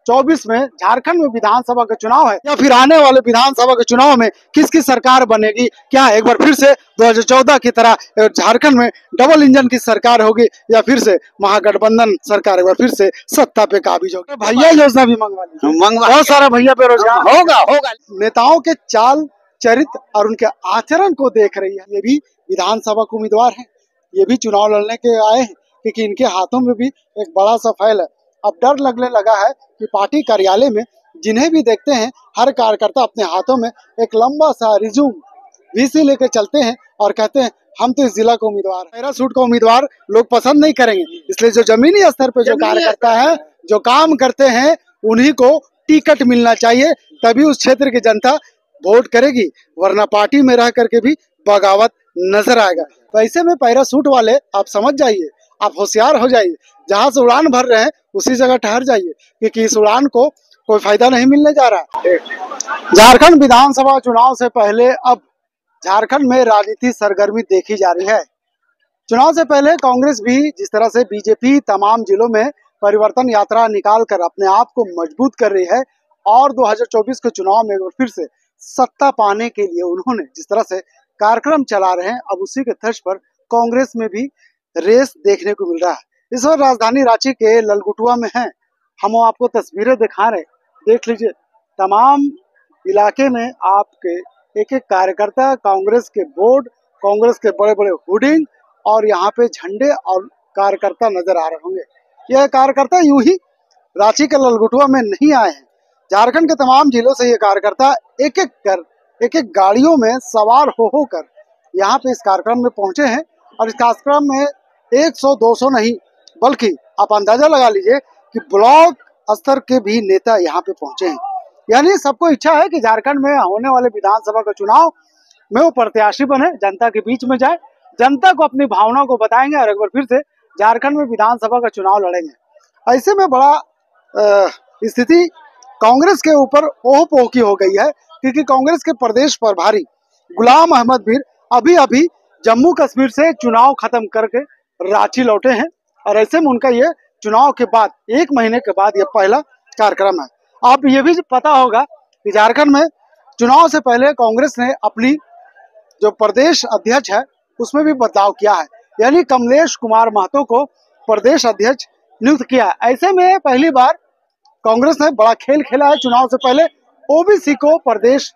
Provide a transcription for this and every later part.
2024 में झारखंड में विधानसभा के चुनाव है या फिर आने वाले विधानसभा के चुनाव में किसकी सरकार बनेगी? क्या एक बार फिर से 2014 की तरह झारखंड में डबल इंजन की सरकार होगी या फिर से महागठबंधन सरकार एक बार फिर से सत्ता पे काबिज होगी? भैया योजना भी मंगवा ली, बहुत सारा भैया बेरोजगार होगा। नेताओं के चाल चरित्र और उनके आचरण को देख रही है। ये भी विधानसभा के उम्मीदवार हैं, ये भी चुनाव लड़ने के आए हैं, क्योंकि इनके हाथों में भी एक बड़ा सा फाइल है। अब डर लगने लगा है कि पार्टी कार्यालय में जिन्हें भी देखते हैं हर कार्यकर्ता अपने हाथों में एक लंबा सा रिज्यूम वीसी लेके चलते हैं और कहते हैं हम तो इस जिला का उम्मीदवार हैं। पैराशूट का उम्मीदवार लोग पसंद नहीं करेंगे, इसलिए जो जमीनी स्तर पे जो कार्यकर्ता है, जो काम करते हैं, उन्हीं को टिकट मिलना चाहिए, तभी उस क्षेत्र की जनता वोट करेगी, वरना पार्टी में रह करके भी बगावत नजर आएगा। तो ऐसे में पैराशूट वाले आप समझ जाइए, आप होशियार हो जाइए, जहां से उड़ान भर रहे हैं उसी जगह ठहर जाइए, क्योंकि इस उड़ान को कोई फायदा नहीं मिलने जा रहा है। झारखंड विधानसभा चुनाव से पहले अब झारखंड में राजनीति सरगर्मी देखी जा रही है। चुनाव से पहले कांग्रेस भी जिस तरह से बीजेपी तमाम जिलों में परिवर्तन यात्रा निकाल कर अपने आप को मजबूत कर रही है और 2024 के चुनाव में फिर से सत्ता पाने के लिए उन्होंने जिस तरह से कार्यक्रम चला रहे हैं, अब उसी के तर्ज पर कांग्रेस में भी रेस देखने को मिल रहा है। इस वक्त राजधानी रांची के ललगुटुआ में है, हम आपको तस्वीरें दिखा रहे, देख लीजिए। तमाम इलाके में आपके एक एक कार्यकर्ता, कांग्रेस के बोर्ड, कांग्रेस के बड़े बड़े होर्डिंग और यहाँ पे झंडे और कार्यकर्ता नजर आ रहे होंगे। यह कार्यकर्ता यूं ही रांची के ललगुटुआ में नहीं आए हैं, झारखंड के तमाम जिलों से ये कार्यकर्ता एक एक गाड़ियों में सवार हो होकर यहाँ पे इस कार्यक्रम में पहुंचे हैं। और इस कार्यक्रम में 100-200 नहीं, बल्कि आप अंदाजा लगा लीजिए कि ब्लॉक स्तर के भी नेता यहाँ पे पहुंचे हैं। यानी सबको इच्छा है कि झारखंड में होने वाले विधानसभा के चुनाव में वो प्रत्याशी बने, जनता के बीच में जाए, जनता को अपनी भावनाओं को बताएंगे और एक बार फिर से झारखंड में विधानसभा का चुनाव लड़ेंगे। ऐसे में बड़ा स्थिति कांग्रेस के ऊपर ओह पोह की हो गई है, क्योंकि कांग्रेस के प्रदेश प्रभारी गुलाम अहमद भीर अभी जम्मू कश्मीर से चुनाव खत्म करके रांची लौटे हैं और ऐसे में उनका ये चुनाव के बाद 1 महीने के बाद ये पहला कार्यक्रम है। आप ये भी पता होगा कि झारखंड में चुनाव से पहले कांग्रेस ने अपनी जो प्रदेश अध्यक्ष है उसमें भी बदलाव किया है, यानी कमलेश कुमार महतो को प्रदेश अध्यक्ष नियुक्त किया है। ऐसे में पहली बार कांग्रेस ने बड़ा खेल खेला है, चुनाव से पहले ओबीसी को प्रदेश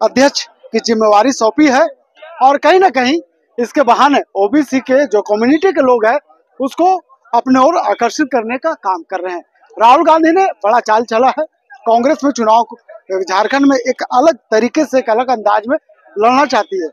अध्यक्ष की जिम्मेवारी सौंपी है और कहीं ना कहीं इसके बहाने ओबीसी के जो कम्युनिटी के लोग हैं उसको अपने ओर आकर्षित करने का काम कर रहे हैं। राहुल गांधी ने बड़ा चाल चला है, कांग्रेस में चुनाव को झारखंड में एक अलग तरीके से, एक अलग अंदाज में लड़ना चाहती है।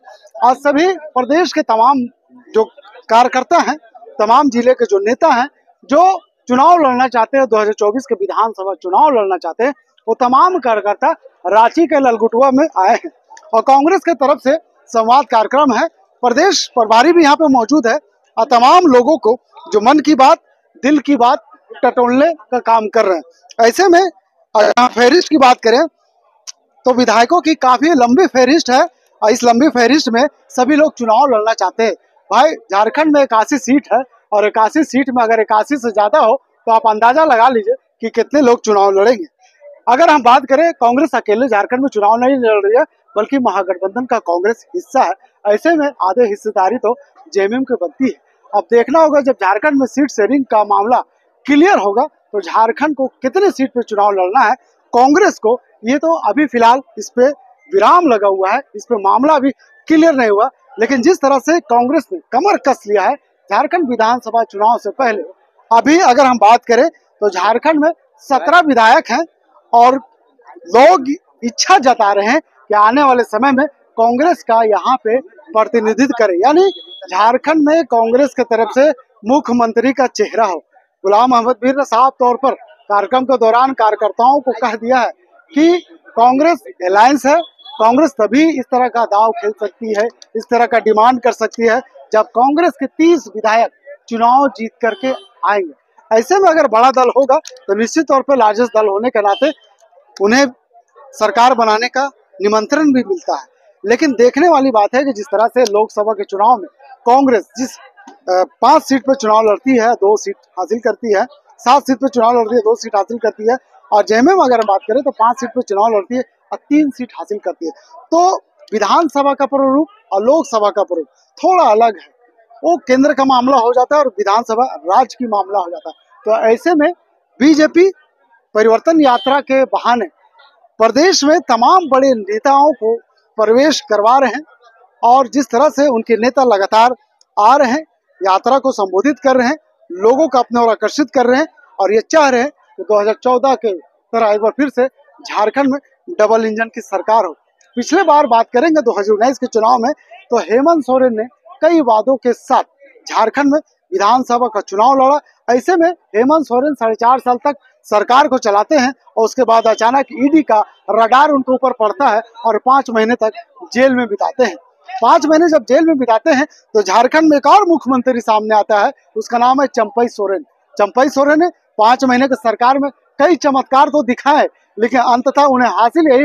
आज सभी प्रदेश के तमाम जो कार्यकर्ता हैं, तमाम जिले के जो नेता हैं, जो चुनाव लड़ना चाहते हैं, 2024 के विधानसभा चुनाव लड़ना चाहते हैं, वो तमाम कार्यकर्ता रांची के ललगुटुआ में आए हैं और कांग्रेस के तरफ से संवाद कार्यक्रम है। प्रदेश प्रभारी भी यहाँ पे मौजूद है और तमाम लोगों को जो मन की बात, दिल की बात टटोलने का काम कर रहे हैं। ऐसे में अगर फहरिस्त की बात करें तो विधायकों की काफी लंबी फहरिस्त है और इस लंबी फहरिस्त में सभी लोग चुनाव लड़ना चाहते हैं। भाई, झारखंड में 81 सीट है और 81 सीट में अगर 81 से ज्यादा हो तो आप अंदाजा लगा लीजिए कि कितने लोग चुनाव लड़ेंगे। अगर हम बात करें, कांग्रेस अकेले झारखंड में चुनाव नहीं लड़ रही है, बल्कि महागठबंधन का कांग्रेस हिस्सा है। ऐसे में आधे हिस्सेदारी तो जेएमएम की बनती है। अब देखना होगा जब झारखंड में सीट शेयरिंग का मामला क्लियर होगा तो झारखंड को कितने सीट पे चुनाव लड़ना है कांग्रेस को, ये तो अभी फिलहाल इस पे विराम लगा हुआ है, इस पे मामला अभी क्लियर नहीं हुआ। लेकिन जिस तरह से कांग्रेस ने कमर कस लिया है झारखंड विधानसभा चुनाव से पहले, अभी अगर हम बात करें तो झारखंड में 17 विधायक हैं और लोग इच्छा जता रहे हैं कि आने वाले समय में कांग्रेस का यहाँ पे प्रतिनिधित्व करे, यानी झारखंड में कांग्रेस के तरफ से मुख्यमंत्री का चेहरा हो। गुलाम अहमद भीर ने साफ तौर पर कार्यक्रम के दौरान कार्यकर्ताओं को कह दिया है कि कांग्रेस अलायंस है, कांग्रेस तभी इस तरह का दाव खेल सकती है, इस तरह का डिमांड कर सकती है जब कांग्रेस के 30 विधायक चुनाव जीत करके आएंगे। ऐसे में अगर बड़ा दल होगा तो निश्चित तौर पर लार्जेस्ट दल होने के नाते उन्हें सरकार बनाने का निमंत्रण भी मिलता है। लेकिन देखने वाली बात है कि जिस तरह से लोकसभा के चुनाव में कांग्रेस जिस 5 सीट पर चुनाव लड़ती है, 2 सीट हासिल करती है, 7 सीट पर चुनाव लड़ती है, 2 सीट हासिल करती है, और जेएमएम में अगर हम बात करें तो 5 सीट पर चुनाव लड़ती है और 3 सीट हासिल करती है। तो विधानसभा का प्रारूप और लोकसभा का प्रारूप थोड़ा अलग है। वो केंद्र का मामला हो जाता है और विधानसभा राज्य की मामला हो जाता है। तो ऐसे में बीजेपी परिवर्तन यात्रा के बहाने प्रदेश में तमाम बड़े नेताओं को प्रवेश करवा रहे हैं और जिस तरह से उनके नेता लगातार आ रहे हैं, यात्रा को संबोधित कर रहे हैं, लोगों को अपने ओर आकर्षित कर रहे हैं और ये चाह रहे हैं कि 2014 के तरह एक बार फिर से झारखंड में डबल इंजन की सरकार हो। पिछले बार बात करेंगे 2019 के चुनाव में तो हेमंत सोरेन ने कई वादों के साथ झारखंड में विधानसभा का चुनाव लड़ा। ऐसे में हेमंत सोरेन 4.5 साल तक सरकार को चलाते हैं और उसके बाद अचानक ईडी का रडार उनके ऊपर पड़ता है और 5 महीने तक जेल में बिताते हैं। 5 महीने जब जेल में बिताते हैं तो झारखंड में एक और मुख्यमंत्री सामने आता है, उसका नाम है चंपई सोरेन। चंपई सोरेन ने 5 महीने की सरकार में कई चमत्कार तो दिखाए, लेकिन अंततः उन्हें हासिल यही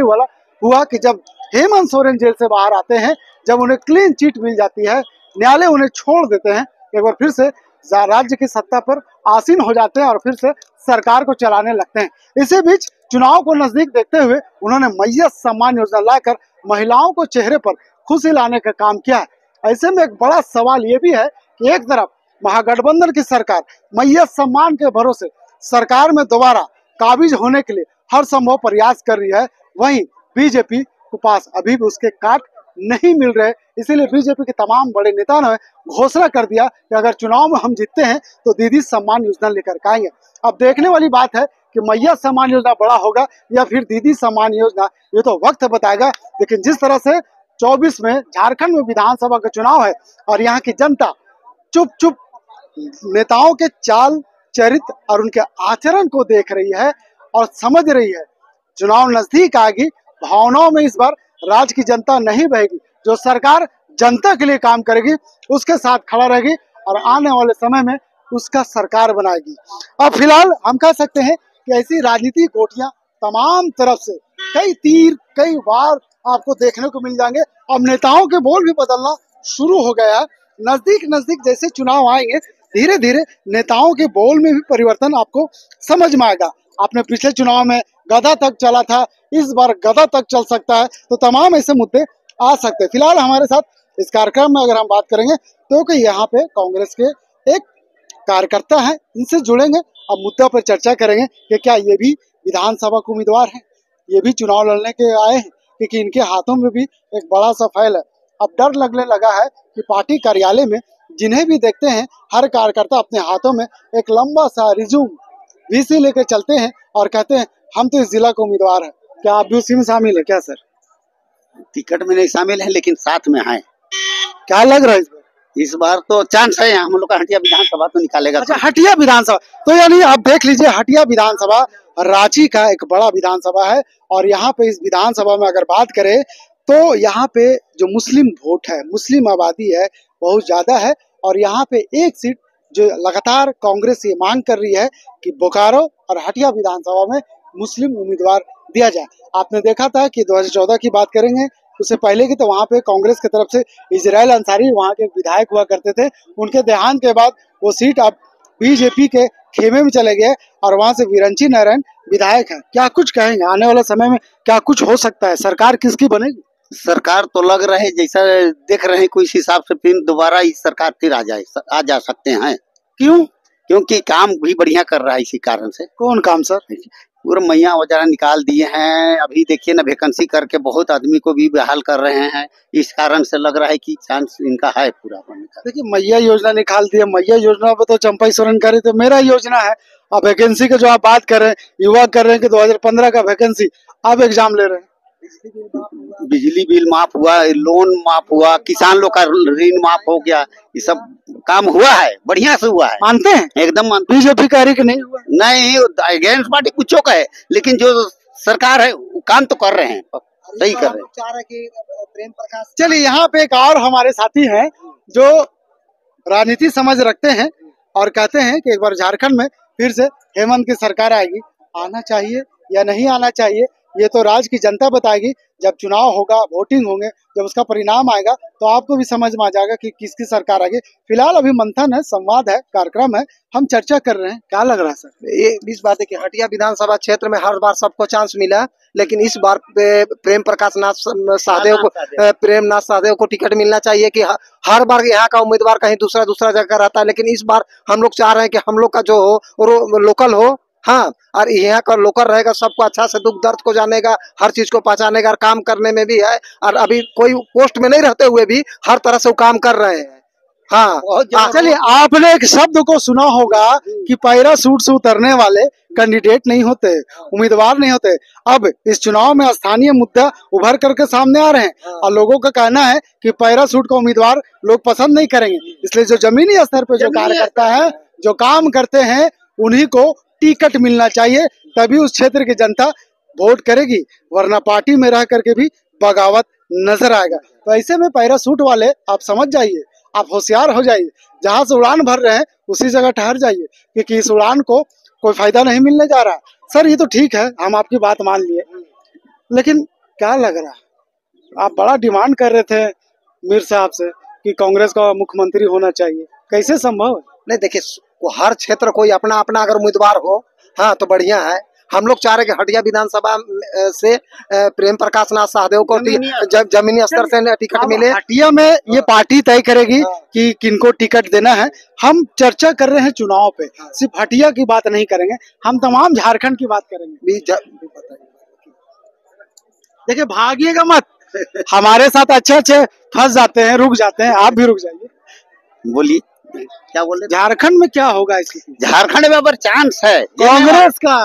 हुआ कि जब हेमंत सोरेन जेल से बाहर आते हैं, जब उन्हें क्लीन चिट मिल जाती है, न्यायालय उन्हें छोड़ देते हैं, एक बार फिर से राज्य की सत्ता पर आसीन हो जाते हैं और फिर से सरकार को चलाने लगते हैं। इसी बीच चुनाव को नजदीक देखते हुए उन्होंने मैया सम्मान योजना लाकर महिलाओं को चेहरे पर खुशी लाने का काम किया है। ऐसे में एक बड़ा सवाल ये भी है कि एक तरफ महागठबंधन की सरकार मैया सम्मान के भरोसे सरकार में दोबारा काबिज होने के लिए हर संभव प्रयास कर रही है, वहीं बीजेपी के पास अभी भी उसके काट नहीं मिल रहे। इसीलिए बीजेपी के तमाम बड़े नेताओं ने घोषणा कर दिया कि अगर चुनाव में हम जीतते हैं तो दीदी सम्मान योजना लेकर आएंगे। अब देखने वाली बात है कि मैया सम्मान योजना बड़ा होगा या फिर दीदी सम्मान योजना, ये तो वक्त बताएगा। लेकिन जिस तरह से 24 में झारखंड में विधानसभा का चुनाव है और यहाँ की जनता चुप चुप नेताओं के चाल चरित्र और उनके आचरण को देख रही है और समझ रही है, चुनाव नजदीक आएगी, भावनाओं में इस बार राज्य की जनता नहीं बहेगी। जो सरकार जनता के लिए काम करेगी उसके साथ खड़ा रहेगी और आने वाले समय में उसका सरकार बनाएगी। अब फिलहाल हम कह सकते हैं कि ऐसी राजनीतिक गोटियां तमाम तरफ से कई तीर कई वार आपको देखने को मिल जाएंगे। अब नेताओं के बोल भी बदलना शुरू हो गया। नजदीक जैसे चुनाव आएंगे धीरे धीरे नेताओं के बोल में भी परिवर्तन आपको समझ में आएगा। आपने पिछले चुनाव में गधा तक चला था, इस बार गधा तक चल सकता है, तो तमाम ऐसे मुद्दे आ सकते हैं। फिलहाल हमारे साथ इस कार्यक्रम में अगर हम बात करेंगे तो कि यहाँ पे कांग्रेस के एक कार्यकर्ता हैं, इनसे जुड़ेंगे अब मुद्दा पर चर्चा करेंगे कि क्या ये भी विधानसभा के उम्मीदवार हैं, ये भी चुनाव लड़ने के आए हैं, क्योंकि इनके हाथों में भी एक बड़ा सा फाइल है। अब डर लगने लगा है कि पार्टी कार्यालय में जिन्हें भी देखते हैं हर कार्यकर्ता अपने हाथों में एक लंबा सा रिज्यूम वीसी लेकर चलते हैं और कहते हैं हम तो इस जिला के उम्मीदवार हैं। क्या आप भी उसी में शामिल है क्या सर? टिकट में नहीं शामिल है लेकिन साथ में है। क्या लग रहा है इस बार? इस बार तो चांस है, हम लोग का हटिया विधानसभा तो निकालेगा। अच्छा, हटिया विधानसभा, तो यानी आप देख लीजिए हटिया विधानसभा रांची का एक बड़ा विधानसभा है और यहाँ पे इस विधानसभा में अगर बात करें तो यहाँ पे जो मुस्लिम वोट है, मुस्लिम आबादी है, बहुत ज्यादा है और यहाँ पे एक सीट जो लगातार कांग्रेस ये मांग कर रही है कि बोकारो और हटिया विधानसभा में मुस्लिम उम्मीदवार दिया जाए। आपने देखा था कि 2014 की बात करेंगे उससे पहले की तो वहाँ पे कांग्रेस की तरफ से इजराइल अंसारी वहाँ के विधायक हुआ करते थे, उनके देहांत के बाद वो सीट अब बीजेपी के खेमे में चले गए और वहाँ से विरंची नारायण विधायक है। क्या कुछ कहेंगे आने वाले समय में क्या कुछ हो सकता है, सरकार किसकी बनेगी? सरकार तो लग रहा है जैसा देख रहे हैं कोई इस हिसाब से फिर दोबारा इस सरकार फिर आ जा सकते हैं। क्यों? क्योंकि काम भी बढ़िया कर रहा है, इसी कारण से। कौन काम सर? पूरा मैया वगैरह निकाल दिए हैं, अभी देखिए ना वैकेंसी करके बहुत आदमी को भी बहाल कर रहे हैं, इस कारण से लग रहा है कि चांस इनका है पूरा बनने का। देखिए मैया योजना निकाल दी है, मैया योजना पे तो चंपई सोरेन कर रही, तो मेरा योजना है। अब वैकेंसी का जो आप बात कर रहे हैं, युवा कर रहे हैं कि 2015 का वैकेंसी आप एग्जाम ले रहे हैं। बिजली बिल माफ हुआ, लोन माफ हुआ, किसान लोग का ऋण माफ हो गया, ये सब काम हुआ है, बढ़िया से हुआ है। मानते हैं? एकदम मानते। बीजेपी कह रही कि नहीं हुआ? नहीं, अगेंस्ट पार्टी कुछ का है, लेकिन जो सरकार है वो काम तो कर रहे हैं, सही कर रहे हैं। चलिए यहाँ पे एक और हमारे साथी हैं जो राजनीति समझ रखते हैं और कहते हैं कि एक बार झारखंड में फिर से हेमंत की सरकार आएगी, आना चाहिए या नहीं आना चाहिए, ये तो राज्य की जनता बताएगी। जब चुनाव होगा, वोटिंग होंगे, जब उसका परिणाम आएगा तो आपको भी समझ में आ जाएगा कि किसकी सरकार आगे। फिलहाल अभी मंथन है, संवाद है, कार्यक्रम है, हम चर्चा कर रहे हैं। क्या लग रहा है सर? ये इस बात है कि हटिया विधानसभा क्षेत्र में हर बार सबको चांस मिला, लेकिन इस बार प्रेम प्रकाश नाथ साहदेव को टिकट मिलना चाहिए। कि हर बार यहाँ का उम्मीदवार कहीं दूसरा जगह रहता है, लेकिन इस बार हम लोग चाह रहे हैं कि हम लोग का जो हो वो लोकल हो। हाँ, और यहाँ का लोकल रहेगा, सबको अच्छा से दुख दर्द को जानेगा, हर चीज को पहचानेगा, और काम करने में भी है। और अभी कोई पोस्ट में नहीं रहते हुए भी हर तरह से वो काम कर रहे हैं। हाँ, चलिए, आपने एक शब्द को सुना होगा कि पैराशूट से उतरने वाले कैंडिडेट नहीं होते, उम्मीदवार नहीं होते। अब इस चुनाव में स्थानीय मुद्दा उभर करके सामने आ रहे हैं और लोगों का कहना है कि पैराशूट का उम्मीदवार लोग पसंद नहीं करेंगे। इसलिए जो जमीनी स्तर पे जो कार्यकर्ता है, जो काम करते हैं, उन्हीं को टिकट मिलना चाहिए, तभी उस क्षेत्र की जनता वोट करेगी, वरना पार्टी में रह करके भी बगावत नजर आएगा। तो ऐसे में पैराशूट वाले आप समझ जाइए, आप होशियार हो जाइए, जहां से उड़ान भर रहे हैं उसी जगह ठहर जाइए, क्योंकि इस उड़ान को कोई फायदा नहीं मिलने जा रहा। सर, ये तो ठीक है, हम आपकी बात मान लिए, लेकिन क्या लग रहा है, आप बड़ा डिमांड कर रहे थे मीर साहब से कि कांग्रेस का मुख्यमंत्री होना चाहिए, कैसे संभव है? नहीं, देखिए, हर क्षेत्र कोई अपना अपना अगर उम्मीदवार हो, हाँ, तो बढ़िया है। हम लोग चाह रहे कि हटिया विधानसभा से प्रेम प्रकाश नाथ साहदेव को जमीनी स्तर से टिकट मिले। हटिया में ये पार्टी तय करेगी कि किनको टिकट देना है। हम चर्चा कर रहे हैं चुनाव पे, सिर्फ हटिया की बात नहीं करेंगे, हम तमाम झारखंड की बात करेंगे। देखिए, भागिएगा मत, हमारे साथ अच्छे फंस जाते हैं, रुक जाते हैं, आप भी रुक जाइए। बोलिए, क्या बोल रहे? झारखंड में क्या होगा इसकी? झारखंड में अगर चांस है कांग्रेस का,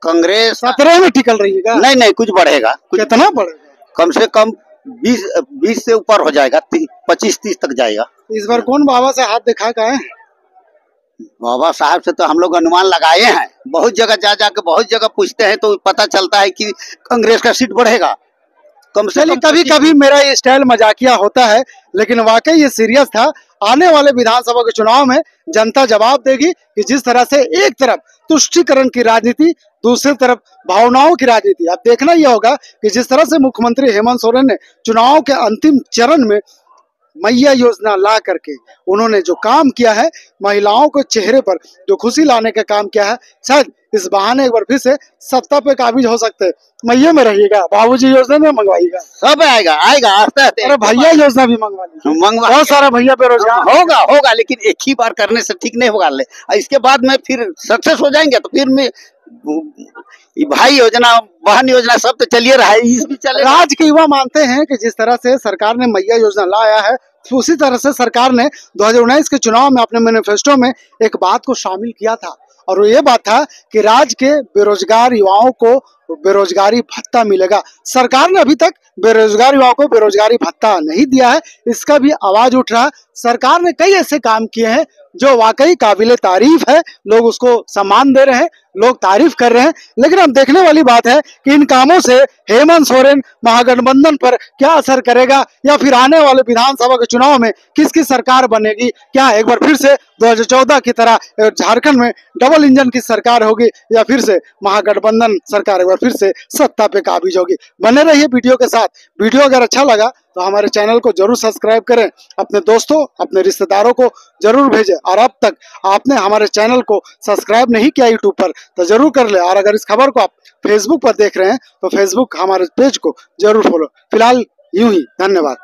कांग्रेस 17 में टिकल रहीगा। नहीं, कुछ बढ़ेगा। कितना बढ़ेगा? कम से कम 20 से ऊपर हो जाएगा, 25-30 तक जाएगा। इस बार कौन बाबा से हाथ दिखा का है? बाबा साहब से तो हम लोग अनुमान लगाए हैं, बहुत जगह जाके बहुत जगह पूछते हैं तो पता चलता है कि कांग्रेस का सीट बढ़ेगा। कम से कम कभी कभी मेरा ये स्टाइल मजाकिया होता है, लेकिन वाकई ये सीरियस था। आने वाले विधानसभा के चुनाव में जनता जवाब देगी कि जिस तरह से एक तरफ तुष्टीकरण की राजनीति, दूसरी तरफ भावनाओं की राजनीति। अब देखना यह होगा कि जिस तरह से मुख्यमंत्री हेमंत सोरेन ने चुनाव के अंतिम चरण में मैया योजना ला करके उन्होंने जो काम किया है, महिलाओं के चेहरे पर जो खुशी लाने का काम किया है, शायद इस बहाने एक बार फिर से सत्ता पे काबिज हो सकते हैं। मैया में रहिएगा, बाबूजी योजना में मंगवाइएगा, सब आएगा। अरे भैया योजना भी मंगवा लीजिए, बहुत सारा भैया बेरोजगार होगा, लेकिन एक ही बार करने से ठीक नहीं होगा। इसके बाद में फिर सक्सेस हो जाएंगे तो फिर में भाई योजना, बहन योजना सब तो चलिए रहा है, इस भी चले। राज्य के युवा मानते हैं कि जिस तरह से सरकार ने मैया योजना लाया है, उसी तरह से सरकार ने 2019 के चुनाव में अपने मैनिफेस्टो में एक बात को शामिल किया था, और वो ये बात था कि राज्य के बेरोजगार युवाओं को बेरोजगारी भत्ता मिलेगा। सरकार ने अभी तक बेरोजगार युवाओं को बेरोजगारी भत्ता नहीं दिया है, इसका भी आवाज उठ रहा है। सरकार ने कई ऐसे काम किए हैं जो वाकई काबिले तारीफ है, लोग उसको सम्मान दे रहे हैं, लोग तारीफ कर रहे हैं। लेकिन अब देखने वाली बात है कि इन कामों से हेमंत सोरेन महागठबंधन पर क्या असर करेगा, या फिर आने वाले विधानसभा के चुनाव में किसकी सरकार बनेगी। क्या एक बार फिर से 2014 की तरह झारखंड में डबल इंजन की सरकार होगी, या फिर से महागठबंधन सरकार एक बार फिर से सत्ता पे काबिज होगी। बने रहिए वीडियो के साथ। वीडियो अगर अच्छा लगा तो हमारे चैनल को जरूर सब्सक्राइब करें, अपने दोस्तों, अपने रिश्तेदारों को जरूर भेजें। और अब तक आपने हमारे चैनल को सब्सक्राइब नहीं किया यूट्यूब पर तो जरूर कर ले। और अगर इस खबर को आप फेसबुक पर देख रहे हैं तो फेसबुक हमारे पेज को जरूर फॉलो। फिलहाल यूं ही, धन्यवाद।